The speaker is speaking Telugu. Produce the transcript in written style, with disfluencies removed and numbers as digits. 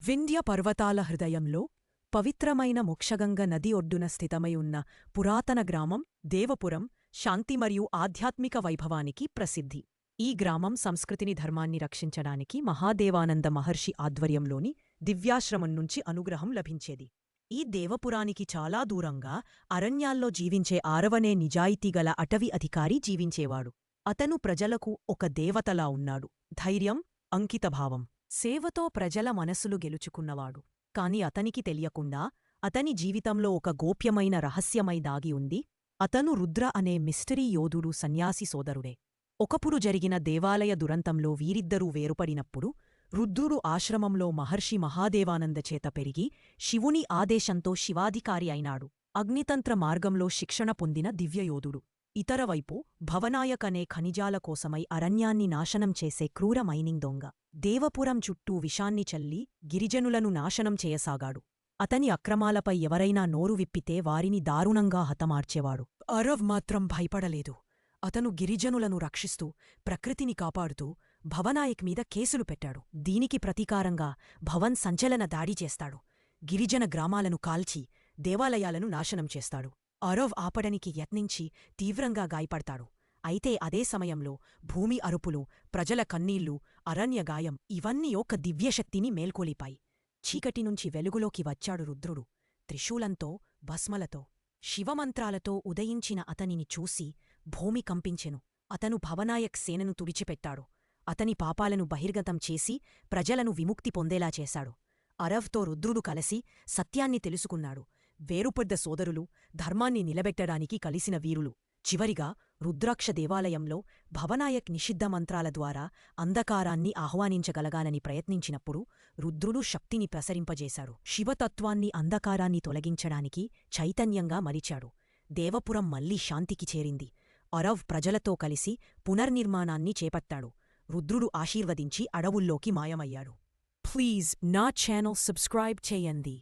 వింధ్య పర్వతాల హృదయంలో పవిత్రమైన మోక్షగంగ నది ఒడ్డున స్థితమై ఉన్న పురాతన గ్రామం దేవపురం శాంతి మరియు ఆధ్యాత్మిక వైభవానికి ప్రసిద్ధి. ఈ గ్రామం సంస్కృతిని ధర్మాన్ని రక్షించడానికి మహాదేవానంద మహర్షి ఆధ్వర్యంలోని దివ్యాశ్రమం నుంచి అనుగ్రహం లభించేది. ఈ దేవపురానికి చాలా దూరంగా అరణ్యాల్లో జీవించే ఆరవనే నిజాయితీగల అటవీ అధికారి జీవించేవాడు. అతను ప్రజలకు ఒక దేవతలా ఉన్నాడు. ధైర్యం, అంకితభావం, సేవతో ప్రజల మనసులు గెలుచుకున్నవాడు. కాని అతనికి తెలియకుండా అతని జీవితంలో ఒక గోప్యమైన రహస్యమై దాగి ఉంది. అతను రుద్ర అనే మిస్టరీ యోధుడు సన్యాసి సోదరుడే. ఒకప్పుడు జరిగిన దేవాలయ దురంతంలో వీరిద్దరూ వేరుపడినప్పుడు రుద్రుడు ఆశ్రమంలో మహర్షి మహాదేవానందచేత పెరిగి శివుని ఆదేశంతో శివాధికారి అయినాడు. అగ్నితంత్ర మార్గంలో శిక్షణ పొందిన దివ్యయోధుడు. ఇతరవైపు భవనాయక్ అనే ఖనిజాల కోసమై అరణ్యాన్ని నాశనం చేసే క్రూర మైనింగ్ దొంగ దేవపురం చుట్టూ విషాన్ని చల్లి గిరిజనులను నాశనం చేయసాగాడు. అతని అక్రమాలపై ఎవరైనా నోరు విప్పితే వారిని దారుణంగా హతమార్చేవాడు. అరవ్ మాత్రం భయపడలేదు. అతను గిరిజనులను రక్షిస్తూ ప్రకృతిని కాపాడుతూ భవనాయక్ మీద కేసులు పెట్టాడు. దీనికి ప్రతీకారంగా భవన్ సంచలన దాడి చేస్తాడు. గిరిజన గ్రామాలను కాల్చి దేవాలయాలను నాశనం చేస్తాడు. అరవ్ ఆపడానికి యత్నించి తీవ్రంగా గాయపడతాడు. అయితే అదే సమయంలో భూమి అరుపులు, ప్రజల కన్నీళ్లు, అరణ్యగాయం ఇవన్నీ ఒక దివ్యశక్తిని మేల్కొలిపాయి. చీకటినుంచి వెలుగులోకి వచ్చాడు రుద్రుడు. త్రిశూలంతో, భస్మలతో, శివమంత్రాలతో ఉదయించిన అతనిని చూసి భూమి కంపించెను. అతను భవనాయక్ సేనను తుడిచిపెట్టాడు. అతని పాపాలను బహిర్గతం చేసి ప్రజలను విముక్తి పొందేలా చేశాడు. అరవ్తో రుద్రుడు కలసి సత్యాన్ని తెలుసుకున్నాడు. వేరుపడ్డ సోదరులు, ధర్మాన్ని నిలబెట్టడానికి కలిసిన వీరులు. చివరిగా రుద్రాక్ష దేవాలయంలో భవనాయక్ నిషిద్ధ మంత్రాల ద్వారా అంధకారాన్ని ఆహ్వానించగలగానని ప్రయత్నించినప్పుడు రుద్రుడు శక్తిని ప్రసరింపజేశాడు. శివతత్వాన్ని, అంధకారాన్ని తొలగించడానికి చైతన్యంగా మలిచాడు. దేవపురం మళ్లీ శాంతికి చేరింది. అరవ్ ప్రజలతో కలిసి పునర్నిర్మాణాన్ని చేపట్టాడు. రుద్రుడు ఆశీర్వదించి అడవుల్లోకి మాయమయ్యాడు. ప్లీజ్ నా ఛానల్ సబ్స్క్రైబ్ చేయండి.